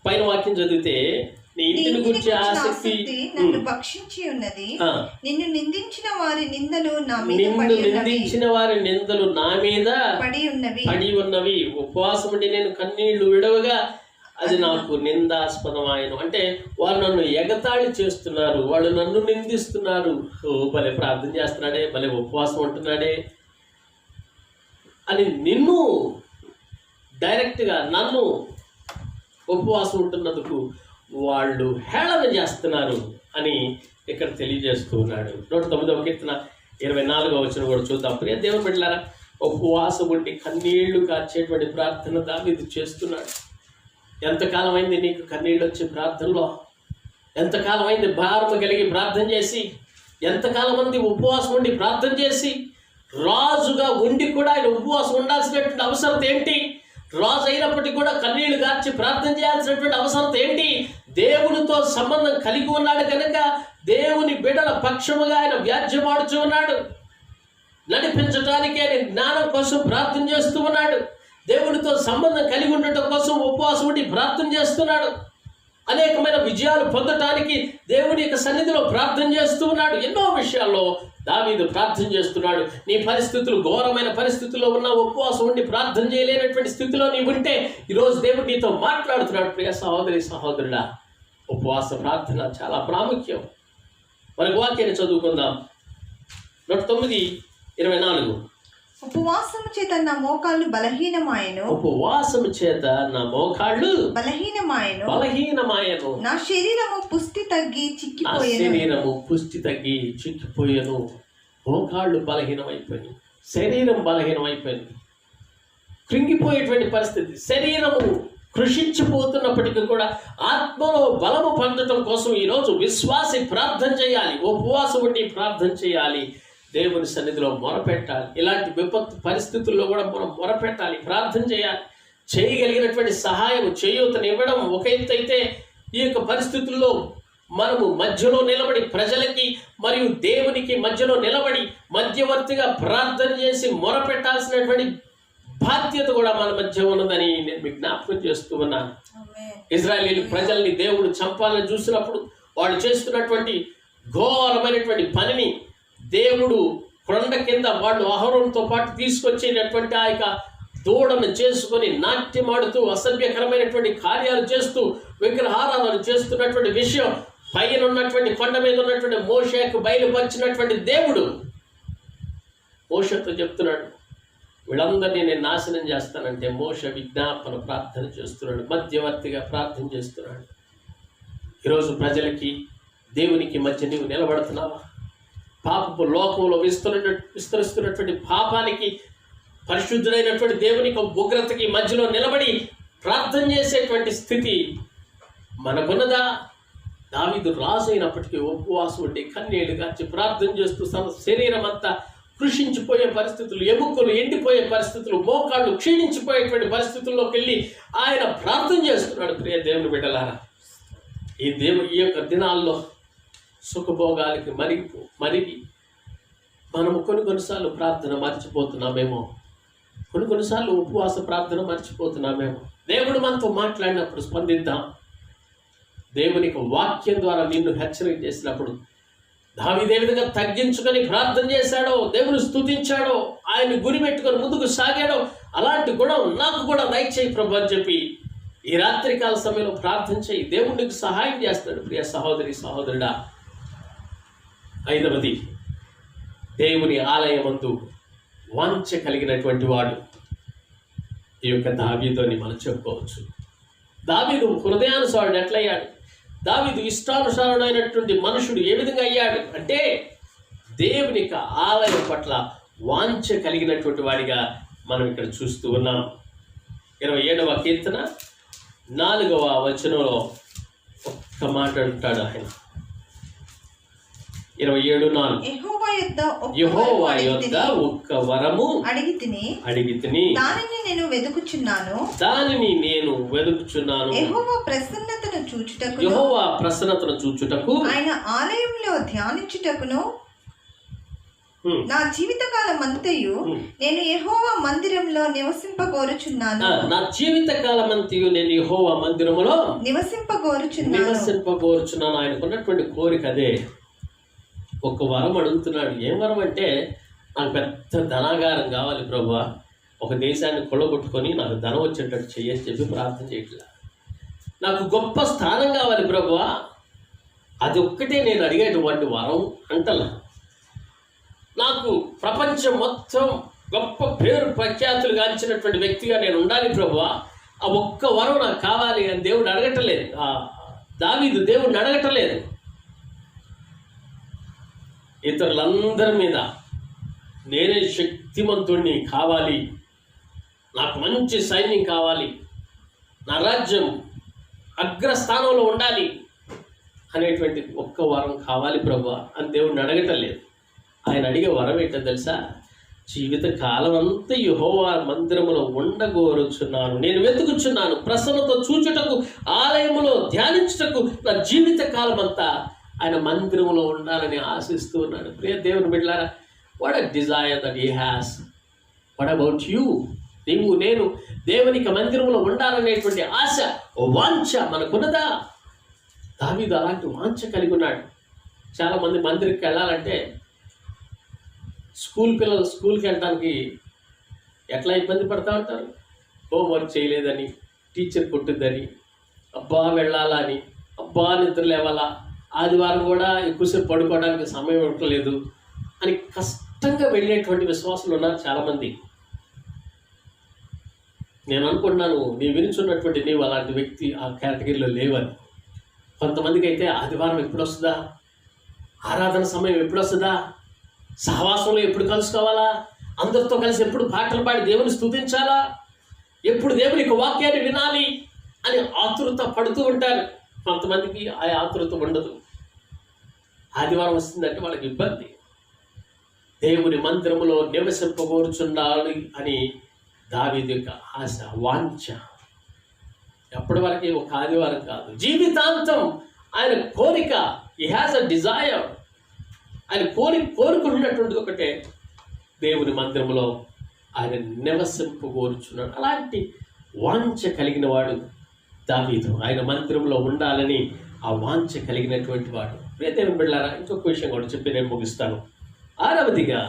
A: పైన వాక్యం చదివితే, నీ ఇంటిని గురించి ఆసక్తి
C: నన్ను భక్షించి ఉన్నది, నిన్ను నిందించిన వారి నిందలు నా మీద పడి ఉన్నవి. ఉపవాసం ఉండి నేను కన్నీళ్లు విడవగా అది నాకు నిందాస్పదమాయను. అంటే వారు నన్ను ఎగతాళి చేస్తున్నారు, వాళ్ళు నన్ను నిందిస్తున్నారు. భలే ప్రార్థన చేస్తున్నాడే, భలే ఉపవాసం ఉంటున్నాడే అని నిన్ను డైరెక్ట్గా నన్ను ఉపవాసం ఉంటున్నందుకు వాళ్ళు హేళన చేస్తున్నారు అని ఇక్కడ తెలియజేస్తూ ఉన్నాడు. 109వ కీర్తన 24వ వచనం కూడా చూద్దాం. ప్రియ దేవుని బిడ్డలారా, ఉపవాసం ఉండి కన్నీళ్లు కార్చేటువంటి ప్రార్థన దావీదు చేస్తున్నాడు. ఎంతకాలం అయింది నీకు కన్నీళ్ళు వచ్చే ప్రార్థనలో? ఎంతకాలం అయింది భారము కలిగి ప్రార్థన చేసి? ఎంతకాలం మంది ఉపవాసం ఉండి ప్రార్థన చేసి? రాజుగా ఉండి కూడా ఆయన ఉపవాసం ఉండాల్సినటువంటి అవసరం ఏంటి? రాజు అయినప్పటికీ కూడా కన్నీళ్లు కార్చి ప్రార్థన చేయాల్సినటువంటి అవసరం ఏంటి? దేవునితో సంబంధం కలిగి ఉన్నాడు కనుక దేవుని బిడ్డల పక్షముగా ఆయన వ్యాజ్యమాడుతూ ఉన్నాడు. నడిపించడానికి ఆయన జ్ఞానం కోసం ప్రార్థన చేస్తూ ఉన్నాడు. దేవునితో సంబంధం కలిగి ఉండటం కోసం ఉపవాసం ఉండి ప్రార్థన చేస్తున్నాడు. అనేకమైన విజయాలు పొందటానికి దేవుని యొక్క సన్నిధిలో ప్రార్థన చేస్తూ ఉన్నాడు. ఎన్నో విషయాల్లో దావీదు ప్రార్థన చేస్తున్నాడు. నీ పరిస్థితులు ఘోరమైన పరిస్థితుల్లో ఉన్న ఉపవాసం ఉండి ప్రార్థన చేయలేనటువంటి స్థితిలో నీవు ఉంటే ఈరోజు దేవుడు నీతో మాట్లాడుతున్నాడు. ప్రియ సహోదరి సహోదరుడా, ఉపవాస ప్రార్థన చాలా ప్రాముఖ్యం. మనకు వాక్యాన్ని చదువుకుందాం. 109:24. ఉపవాసము చేత నా మోకాళ్ళు బలహీనమాయను.
A: ఉపవాసము చేత నా మోకాళ్ళు బలహీనమాయను.
C: నా శరీరము పుష్టి తగ్గి చిక్కిపోయెను.
A: మోకాళ్ళు బలహీనమైపోయింది, శరీరం బలహీనమైపోయింది, కృంగిపోయేటువంటి పరిస్థితి. శరీరము కృషించిపోతున్నప్పటికీ కూడా ఆత్మలో బలము పొందడం కోసం ఈరోజు విశ్వాసి ప్రార్థన చేయాలి, ఉపవాసం ఉండి ప్రార్థన చేయాలి, దేవుని సన్నిధిలో మొరపెట్టాలి. ఇలాంటి విపత్తు పరిస్థితుల్లో కూడా మనం మొరపెట్టాలి, ప్రార్థన చేయాలి. చేయగలిగినటువంటి సహాయం చేయూతనివ్వడం ఒక ఎత్తు అయితే, ఈ యొక్క పరిస్థితుల్లో మనము మధ్యలో నిలబడి ప్రజలకి మరియు దేవునికి మధ్యలో నిలబడి మధ్యవర్తిగా ప్రార్థన చేసి మొరపెట్టాల్సినటువంటి బాధ్యత కూడా మన మధ్య ఉన్నదని నేను మీకు జ్ఞాపకం చేస్తూ ఉన్నాను. ఇజ్రాయేలు ప్రజల్ని దేవుడు చంపాలని చూసినప్పుడు వాళ్ళు చేస్తున్నటువంటి ఘోరమైనటువంటి పనిని దేవుడు కొండ కింద వాళ్ళు అహరోనుతో పాటు తీసుకొచ్చేటటువంటి ఆ యొక్క దూడను చేసుకొని నాట్యమాడుతూ అసభ్యకరమైనటువంటి కార్యాలు చేస్తూ విగ్రహారాధన చేస్తున్నటువంటి విషయం పైన ఉన్నటువంటి కొండ మీద ఉన్నటువంటి మోషేకు బయలుపరిచినటువంటి దేవుడు మోషేతో చెప్తున్నాడు, వీళ్ళందరినీ నేను నాశనం చేస్తానంటే మోషే విజ్ఞాపన ప్రార్థన చేస్తున్నాడు, మధ్యవర్తిగా ప్రార్థన చేస్తున్నాడు. ఈరోజు ప్రజలకి దేవునికి మధ్య నీవు నిలబడుతున్నావా? పాపపు లోకంలో విస్తరిస్తున్నటువంటి పాపానికి పరిశుద్ధుడైనటువంటి దేవునికి ఉగ్రతకి మధ్యలో నిలబడి ప్రార్థన చేసేటువంటి స్థితి మనకున్నదా? దావీదు రాజు అయినప్పటికీ ఉపవాసం ఉండి కన్నీళ్లు గార్చి ప్రార్థన చేస్తూ తన శరీరం అంతా కృషించిపోయే పరిస్థితులు, ఎముకలు ఎండిపోయే పరిస్థితులు, మోకాళ్ళు క్షీణించిపోయేటువంటి పరిస్థితుల్లోకి వెళ్ళి ఆయన ప్రార్థన చేస్తున్నాడు. ప్రియ దేవుని బిడ్డలారా, ఈ యొక్క దినాల్లో సుఖభోగాలకి మరిగి మనము కొన్నిసార్లు ప్రార్థన మర్చిపోతున్నామేమో, కొన్నిసార్లు ఉపవాస ప్రార్థన మర్చిపోతున్నామేమో. దేవుడు మనతో మాట్లాడినప్పుడు స్పందిద్దాం.
B: దేవునికి వాక్యం ద్వారా నిన్ను హెచ్చరిక చేసినప్పుడు దావీదు ఏ విధంగా తగ్గించుకొని ప్రార్థన చేశాడో, దేవుని స్తుతించాడో, ఆయన గురి పెట్టుకొని ముందుకు సాగాడో, అలాంటి గుణం నాకు కూడా దయచేయి ప్రభు అని చెప్పి ఈ రాత్రికాల సమయంలో ప్రార్థన చేయి. దేవుడు నీకు సహాయం చేస్తాడు. ప్రియ సహోదరి సహోదరుడా, 5వది, దేవుని ఆలయమందు వాంఛ కలిగినటువంటి వాడు ఈ యొక్క దావీదు అని మనం చెప్పుకోవచ్చు. దావీదు హృదయానుసారుడు ఎట్లయ్యాడు? దావీదు ఇష్టానుసారుడైనటువంటి మనుషుడు ఏ విధంగా అయ్యాడు అంటే దేవుని ఆలయం పట్ల వాంఛ కలిగినటువంటి వాడిగా మనం ఇక్కడ చూస్తూ ఉన్నాం. 27వ కీర్తన 4వ వచనంలో ఒక్క మాట అంటాడు ఆయన. 27:4, యెహోవా యొద్ద ఒక్క వరము అడిగి తిని
D: దానిని నేను వెదుకుచున్నాను.
B: యెహోవా ప్రసన్నతను చూచుటకు
D: ఆయన ఆలయంలో ధ్యానించుటకును నా జీవితకాలం అంతయు నేను యెహోవా మందిరంలో నివసింపగోరుచున్నాను.
B: నా జీవితకాలం అంతయు నేను యెహోవా మందిరములో
D: నివసింపగోరుచున్నాను.
B: ఆయనకున్నటువంటి కోరిక అదే. ఒక వరం అడుగుతున్నాడు. ఏం వరం అంటే, నాకు పెద్ద ధనాగారం కావాలి ప్రభువా, ఒక దేశాన్ని కొల్లగొట్టుకొని నాకు ధనం వచ్చేటట్టు చెయ్యని చెప్పి ప్రార్థన చేయట్లా. నాకు గొప్ప స్థానం కావాలి ప్రభువా, అది ఒక్కటే నేను అడిగేటువంటి వరం అంటలా. నాకు ప్రపంచం మొత్తం గొప్ప పేరు ప్రఖ్యాతులు గాంచినటువంటి వ్యక్తిగా నేను ఉండాలి ప్రభువా, ఆ ఒక్క వరం నాకు కావాలి అని దేవుడు అడగటలేదు. దావీదు దేవుడిని అడగటలేదు. ఇతరులందరి మీద నేనే శక్తిమంతుణ్ణి కావాలి, నాకు మంచి సైన్యం కావాలి, నా రాజ్యం అగ్రస్థానంలో ఉండాలి అనేటువంటి ఒక్క వరం కావాలి ప్రభువా అని దేవుడిని అడగటం లేదు. ఆయన అడిగే వరం ఏంటో తెలుసా? జీవిత కాలం అంతా యెహోవా మందిరములో ఉండగోరుచున్నాను, నేను వెతుకుచున్నాను, ప్రసన్నతో చూచుటకు, ఆలయములో ధ్యానించుటకు నా జీవిత కాలం అంతా ఆయన మందిరములో ఉండాలని ఆశిస్తూ ఉన్నాడు. ప్రియ దేవుని బిడ్డలారా, what a desire that he has. What about you? నీవు నేను దేవునికి మందిరంలో ఉండాలనేటువంటి ఆశ, వాంఛ మనకున్నదా? దావీదు అలాంటి వాంఛ కలిగి ఉన్నాడు. చాలామంది మందిరికి వెళ్ళాలంటే పిల్లలు స్కూల్కి వెళ్ళడానికి ఎట్లా ఇబ్బంది పడుతూ ఉంటారు. హోంవర్క్ చేయలేదని, టీచర్ కొట్టుద్దని, అబ్బా వెళ్ళాలని, అబ్బా నిద్ర లేవాలా, ఆదివారం కూడా ఎక్కువసేపు పడుకోవడానికి సమయం ఉండలేదు అని కష్టంగా వెళ్ళేటువంటి విశ్వాసులు ఉన్నారు చాలామంది. నేను అనుకుంటున్నాను నీ వినిచున్నటువంటి నీవు అలాంటి వ్యక్తి ఆ కేటగిరీలో లేవని. కొంతమందికి అయితే ఆదివారం ఎప్పుడు వస్తుందా, ఆరాధన సమయం ఎప్పుడు వస్తుందా, సహవాసంలో ఎప్పుడు కలుసుకోవాలా, అందరితో కలిసి ఎప్పుడు పాటలు పాడి దేవుని స్తుతించాలా, ఎప్పుడు దేవుని యొక్క వాక్యాన్ని వినాలి అని ఆతురత పడుతూ ఉంటారు. కొంతమందికి ఆ ఆతురత ఉండదు. ఆదివారం వస్తుందంటే వాళ్ళకి ఇబ్బంది. దేవుని మందిరములో నివసింపగోరుచుండాలి అని దావీదు యొక్క ఆశ, వాంఛ. ఎప్పటి వరకు ఒక ఆదివారం కాదు, జీవితాంతం ఆయన కోరిక. He has a desire. ఆయన కోరుకున్నటువంటి ఒకటే, దేవుని మందిరములో ఆయన నివసింపగోరుచున్నాడు. అలాంటి వాంఛ కలిగిన వాడు దావీదు. ఆయన మందిరంలో ఉండాలని ఆ వాంఛ కలిగినటువంటి వాడు. దేవుని బిడ్డలారా, ఇంకొక విషయం కూడా చెప్పి నేను ముగిస్తాను. 6వదిగా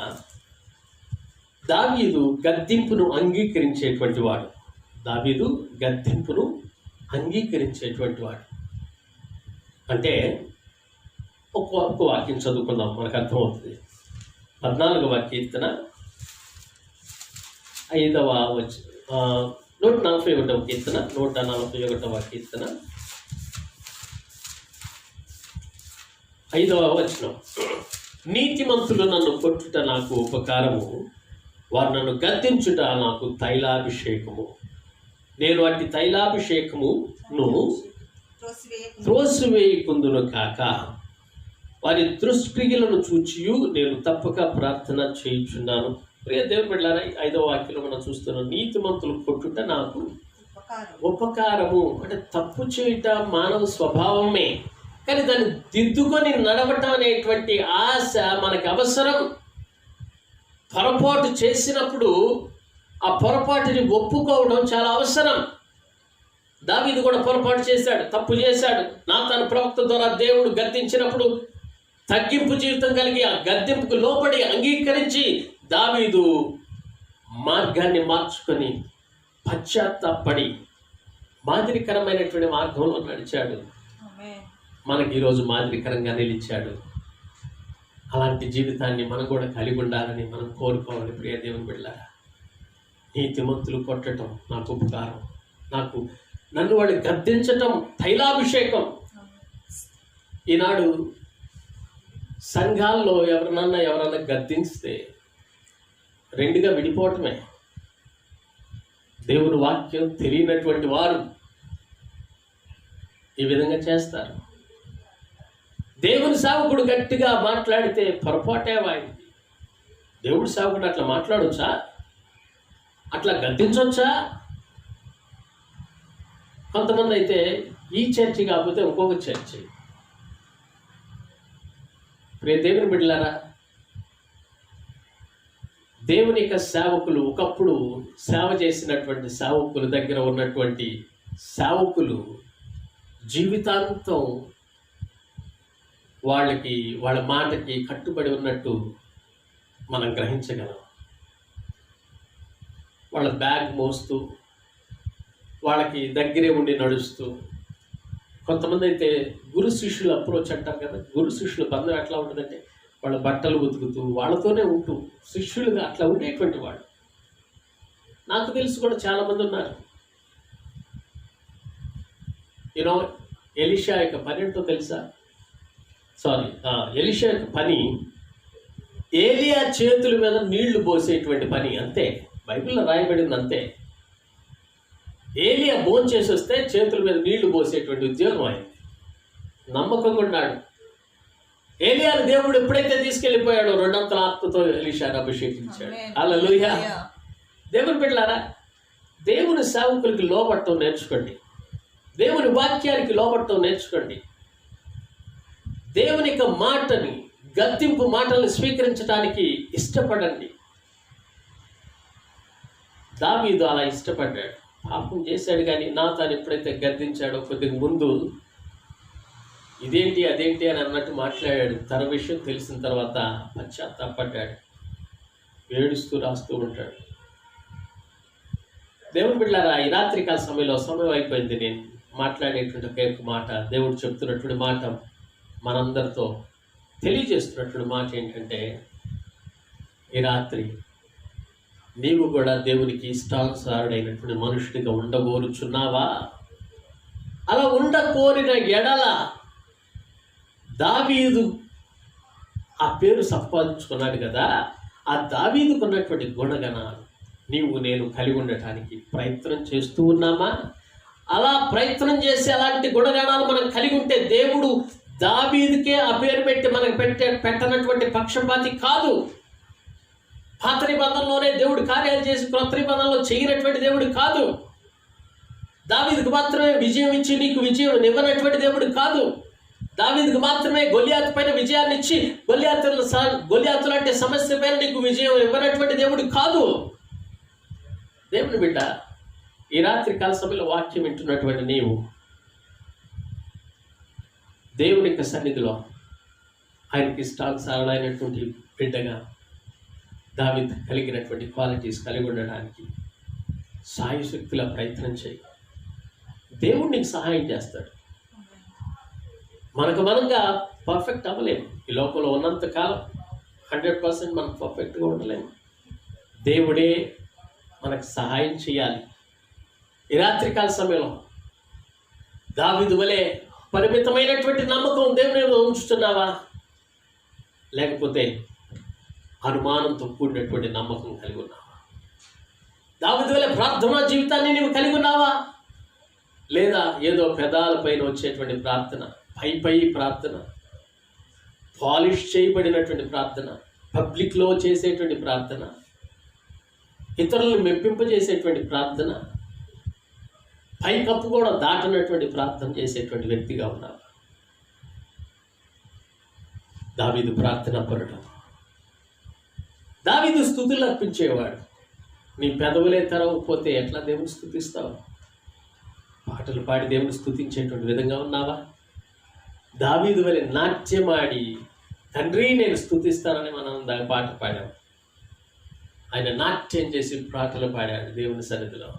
B: దావీదు గద్దింపును అంగీకరించేటువంటి వాడు. దావీదు గద్దింపును అంగీకరించేటువంటి వాడు అంటే ఒక్క వాక్యం చదువుకుందాం, మనకు అర్థమవుతుంది. 14వ కీర్తన 5వ 141వ కీర్తన 141వ కీర్తన 5వ వచనం. నీతిమంతులు నన్ను కొట్టుట నాకు ఉపకారము, వారు నన్ను గద్దించుట నాకు తైలాభిషేకము. నేను అట్టి తైలాభిషేకమును త్రోసివేయకుందును కాక, వారి దుష్క్రియలను చూచియు నేను తప్పక ప్రార్థన చేయుచున్నాను. ప్రియ దేవుని బిడ్డలారా, 5వ వాక్యంలో మనం చూస్తున్నాం, నీతిమంతులు కొట్టుట నాకు ఉపకారము. అంటే తప్పు చేయట మానవ స్వభావమే, కానీ దాన్ని దిద్దుకొని నడవటం అనేటువంటి ఆశ మనకు అవసరం. పొరపాటు చేసినప్పుడు ఆ పొరపాటుని ఒప్పుకోవడం చాలా అవసరం. దావీదు కూడా పొరపాటు చేశాడు, తప్పు చేశాడు. నాతాను ప్రవక్త ద్వారా దేవుడు గద్దించినప్పుడు తగ్గింపు జీవితం కలిగి ఆ గద్దింపుకు లోబడి అంగీకరించి దావీదు మార్గాన్ని మార్చుకొని పశ్చాత్తాపడి మాదిరికరమైనటువంటి మార్గంలో నడిచాడు. మనకి ఈరోజు మాదిరికరంగా నిలిచాడు. అలాంటి జీవితాన్ని మనం కూడా కలిగి ఉండాలని మనం కోరుకోవాలి. ప్రియ దేవుని బిడ్డలారా, నీతిమంతులు కొట్టడం నాకు ఉపకారం, నన్ను వాళ్ళు గద్దించటం తైలాభిషేకం. ఈనాడు సంఘాల్లో ఎవరన్నా గద్దించితే రెండుగా విడిపోవటమే. దేవుని వాక్యం తెలియనటువంటి వారు ఈ విధంగా చేస్తారు. దేవుని సేవకుడు గట్టిగా మాట్లాడితే పొరపాటే వాయింది. దేవుడి సేవకుడు అట్లా మాట్లాడొచ్చా? అట్లా గద్దించవచ్చా? కొంతమంది అయితే ఈ చర్చి కాకపోతే ఇంకొక చర్చి. ప్రియ దేవుని బిడ్డలారా, దేవుని యొక్క సేవకులు, ఒకప్పుడు సేవ చేసినటువంటి సేవకుల దగ్గర ఉన్నటువంటి సేవకులు జీవితాంతం వాళ్ళ మాటకి కట్టుబడి ఉన్నట్టు మనం గ్రహించగలం. వాళ్ళ బ్యాగ్ మోస్తూ వాళ్ళకి దగ్గరే ఉండి నడుస్తూ, కొంతమంది అయితే గురు శిష్యుల అప్రోచ్ అంటారు కదా, గురు శిష్యుల బంధం ఎట్లా ఉంటుందంటే వాళ్ళ బట్టలు ఉతుకుతూ వాళ్ళతోనే ఉంటూ శిష్యులుగా అట్లా ఉండేటువంటి వాళ్ళు నాకు తెలిసి కూడా చాలామంది ఉన్నారు. ఎలీషా యొక్క పని ఏంటో తెలుసా? ఎలీషా యొక్క పని ఏలియా చేతుల మీద నీళ్లు పోసేటువంటి పని, అంతే. బైబిల్లో రాయబడింది అంతే. ఏలియా భోంచేసి వస్తే చేతుల మీద నీళ్లు పోసేటువంటి ఉద్యోగం ఆయన. నమ్మకంగా ఉన్నాడు. ఏలియాను దేవుడు ఎప్పుడైతే తీసుకెళ్ళిపోయాడో 200 ఆత్మతో ఎలీషాను అభిషేకించాడు. హల్లెలూయా. దేవుని బిడ్డలారా, దేవుని సేవకులకి లోబడటం నేర్చుకోండి. దేవుని వాక్యానికి లోబడటం నేర్చుకోండి. దేవుని యొక్క మాటని, గద్దింపు మాటల్ని స్వీకరించడానికి ఇష్టపడండి. దావీదు అలా ఇష్టపడ్డాడు. పాపం చేశాడు, కానీ నాతాను ఎప్పుడైతే గద్దించాడో కొద్దిగా ముందు ఇదేంటి అదేంటి అని అన్నట్టు మాట్లాడాడు. తన విషయం తెలిసిన తర్వాత పశ్చాత్తాపడ్డాడు, ఏడుస్తూ రాస్తూ ఉంటాడు. దేవుని బిడ్డలారా, ఈ రాత్రికాల సమయం అయిపోయింది. నేను మాట్లాడేటువంటి ఒక మాట, దేవుడు చెప్తున్నటువంటి మాట, మనందరితో తెలియజేస్తున్నటువంటి మాట ఏంటంటే, ఈ రాత్రి నీవు కూడా దేవునికి ఇష్టానుసారుడైనటువంటి మనుషుడిగా ఉండగోరుచున్నావా? అలా ఉండకోరిన ఎడల దావీదు ఆ పేరు సంపాదించుకున్నాడు కదా, ఆ దావీదుకు ఉన్నటువంటి గుణగణాలు నీవు నేను కలిగి ఉండటానికి ప్రయత్నం చేస్తూ ఉన్నామా? అలా ప్రయత్నం చేసి అలాంటి గుణగణాలు మనం కలిగి ఉంటే దేవుడు దావీదుకే ఆ పేరు పెట్టి మనకు పెట్టనటువంటి పక్షపాతి కాదు. పాత నిబంధనలోనే దేవుడు కార్యాలు చేసి క్రొత్త నిబంధనలో చేయనటువంటి దేవుడు కాదు. దావీదుకు మాత్రమే విజయం ఇచ్చి నీకు విజయం ఇవ్వనటువంటి దేవుడు కాదు. దావీదుకు మాత్రమే గొలియాతు పైన విజయాన్ని ఇచ్చి గొలియాతు లాంటి సమస్య పైన నీకు విజయం ఇవ్వనటువంటి దేవుడు కాదు. దేవుని బిడ్డ, ఈ రాత్రి కాల సమయంలో వాక్యం వింటున్నటువంటి నీవు దేవుని యొక్క సన్నిధిలో ఆయనకి ఇష్టానుసారుడైనటువంటి బిడ్డగా దావీదు కలిగినటువంటి క్వాలిటీస్ కలిగి ఉండడానికి సాయశక్తుల ప్రయత్నం చేయి. దేవుడు నీకు సహాయం చేస్తాడు. మనంగా పర్ఫెక్ట్ అవ్వలేము. ఈ లోకంలో ఉన్నంత కాలం 100% మనం పర్ఫెక్ట్గా ఉండలేము. దేవుడే మనకు సహాయం చేయాలి. ఈ రాత్రికాల సమయంలో దావీదు వలె పరిమితమైనటువంటి నమ్మకం దేవుని మీద ఉంచుతున్నావా? లేకపోతే అనుమానంతో కూడినటువంటి నమ్మకం కలిగి ఉన్నావా? దావీదు వలె ప్రార్థనా జీవితాన్ని నీవు కలిగి ఉన్నావా? లేదా ఏదో పెదాల పైన వచ్చేటువంటి ప్రార్థన, పై ప్రార్థన, పాలిష్ చేయబడినటువంటి ప్రార్థన, పబ్లిక్లో చేసేటువంటి ప్రార్థన, ఇతరులను మెప్పింపజేసేటువంటి ప్రార్థన, పైకప్పు కూడా దాటనటువంటి ప్రార్థన చేసేటువంటి వ్యక్తిగా ఉన్నావు? దావీదు ప్రార్థన పరుడు. దావీదు స్తుతులు అర్పించేవాడు. నీ పెదవులే తెరవకపోతే ఎట్లా దేవుని స్తుతిస్తావు?
C: పాటలు పాడి దేవుని స్తుతించేటువంటి విధంగా ఉన్నావా? దావీదు వలె నాట్యమాడి తండ్రి నేను స్తుతిస్తానని మనం దాని పాట పాడాం. ఆయన నాట్యం చేసి పాటలు పాడాడు దేవుని సన్నిధిలో.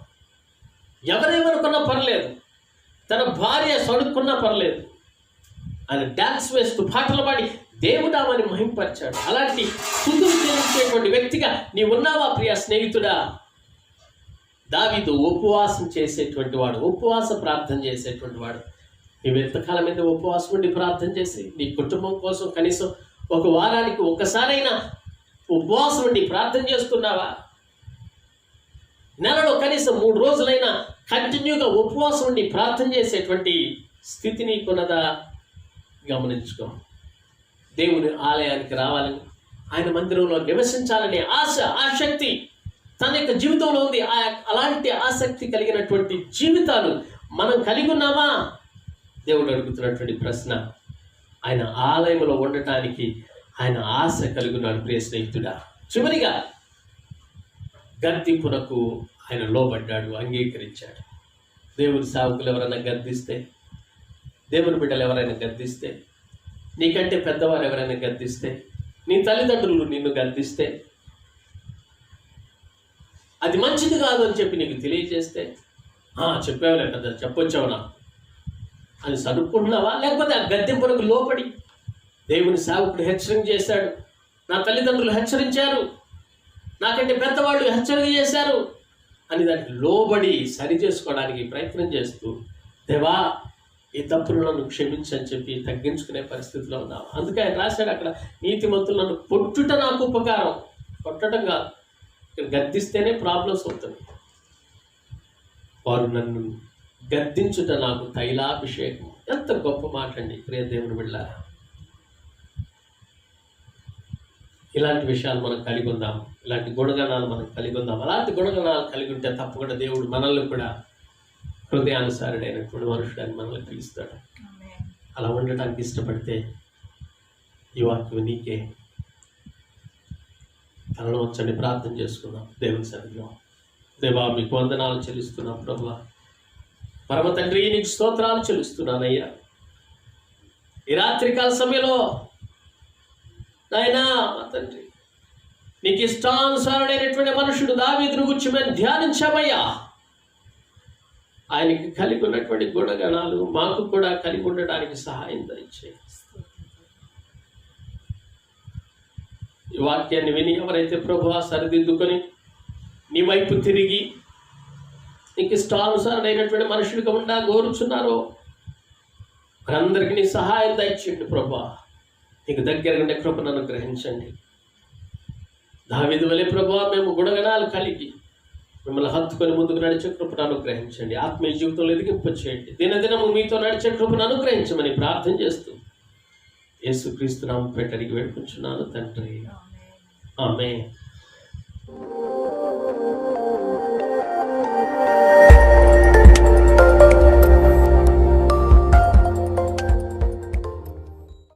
C: ఎవరేమనుకున్నా పర్లేదు, తన భార్య సడుక్కున్నా పర్లేదు, ఆయన డాన్స్ వేస్తూ పాటలు పాడి దేవుడామని మహింపరిచాడు. అలాంటి స్తుతులు చెల్లించేటువంటి వ్యక్తిగా నీవు ఉన్నావా ప్రియ స్నేహితుడా? దావీదు ఉపవాసం చేసేటువంటి వాడు, ఉపవాస ప్రార్థన చేసేటువంటి వాడు. నీవు ఎంతకాలం మీద ఉపవాసం ఉండి ప్రార్థన చేసి నీ కుటుంబం కోసం కనీసం ఒక వారానికి ఒకసారైనా ఉపవాసం ఉండి ప్రార్థన చేస్తున్నావా? నెలలో కనీసం 3 రోజులైనా కంటిన్యూగా ఉపవాసం ఉండి ప్రార్థన చేసేటువంటి స్థితి నీకున్నదా? గమనించుకో. దేవుని ఆలయానికి రావాలని, ఆయన మందిరంలో నివసించాలనే ఆశ, ఆసక్తి తన యొక్క జీవితంలో ఉంది. అలాంటి ఆసక్తి కలిగినటువంటి జీవితాలు మనం కలిగి ఉన్నామా? దేవుడు అడుగుతున్నటువంటి ప్రశ్న. ఆయన ఆలయంలో ఉండటానికి ఆయన ఆశ కలిగి ఉన్నాడు ప్రియ స్నేహితుడా. చివరిగా గద్దింపునకు ఆయన లోబడ్డాడు, అంగీకరించాడు. దేవుని సేవకులు ఎవరైనా గద్దిస్తే, దేవుని బిడ్డలు ఎవరైనా గద్దిస్తే, నీకంటే పెద్దవారు ఎవరైనా గద్దిస్తే, నీ తల్లిదండ్రులు నిన్ను గద్దిస్తే, అది మంచిది కాదు అని చెప్పి నీకు తెలియజేస్తే, చెప్పావులే కదా, చెప్పొచ్చావునా అని సనుక్కుంటున్నావా? లేకపోతే ఆ గద్దెంపునకు లోపడి దేవుని సేవకుడు హెచ్చరిక చేశాడు, నా తల్లిదండ్రులు హెచ్చరించారు, నాకంటే పెద్దవాళ్ళు హెచ్చరిక చేశారు అని దానికి లోబడి సరి చేసుకోవడానికి ప్రయత్నం చేస్తూ, దేవా ఈ తప్పులు నన్ను క్షమించని చెప్పి తగ్గించుకునే పరిస్థితిలో ఉన్నావు. అందుకే ఆయన రాశాడు అక్కడ, నీతిమంతులు నన్ను కొట్టుట నాకు ఉపకారం, కొట్టడం కాదు, గద్దిస్తేనే ప్రాబ్లమ్స్ అవుతుంది. వారు నన్ను గద్దించుట నాకు తైలాభిషేకం. ఎంత గొప్ప మాట అండి ప్రియ దేవుని బిడ్డలారా. ఇలాంటి విషయాలు మనం కలిగి ఉందాం, ఇలాంటి గుణగణాలు మనం కలిగి ఉందాం. అలాంటి గుణగణాలు కలిగి ఉంటే తప్పకుండా దేవుడు మనల్ని కూడా హృదయానుసారుడైనటువంటి మనుషుడని మనల్ని పిలుస్తాడు. అలా ఉండటానికి ఇష్టపడితే ఈ వాక్యం నీకే. తనను వచ్చండి, ప్రార్థన చేసుకుందాం దేవుని సన్నిధిలో. దేవా మీకు వందనాలు చెల్లిస్తున్నాం ప్రభువా. పరమ తండ్రి నీకు స్తోత్రాలు చెల్లిస్తున్నానయ్యా. ఈ రాత్రికాల సమయంలో నాయనా మా తండ్రి, నీకు ఇష్టానుసారుడైనటువంటి మనుషుడు దావీదును గురించి మేము ధ్యానించామయ్యా. ఆయనకి కలిగి ఉన్నటువంటి గుణగణాలు మాకు కూడా కలిగి ఉండడానికి సహాయం దయచేయి. ఈ వాక్యాన్ని విని ఎవరైతే ప్రభువా సరిదిద్దుకొని నీ వైపు తిరిగి నీకు ఇష్టానుసారుడైనటువంటి మనుషులుగా ఉండా కోరుచున్నారో వారందరికీ నీ సహాయం దయచేయండి ప్రభువా. నీకు దగ్గరగా ఉండే కృపను అనుగ్రహించండి. దావీదు వలె ప్రభువా మేము గుణగణాలు కలిగి మిమ్మల్ని హత్తుకొని ముందుకు నడిచే కృపను అనుగ్రహించండి. ఆత్మీయ జీవితంలో ఎదిగింపు చేయండి. దినదినము మీతో నడిచే కృపను అనుగ్రహించమని ప్రార్థన చేస్తూ యేసుక్రీస్తు నామమున అడిగి వేడుకుంటున్నాను తండ్రి. ఆమేన్.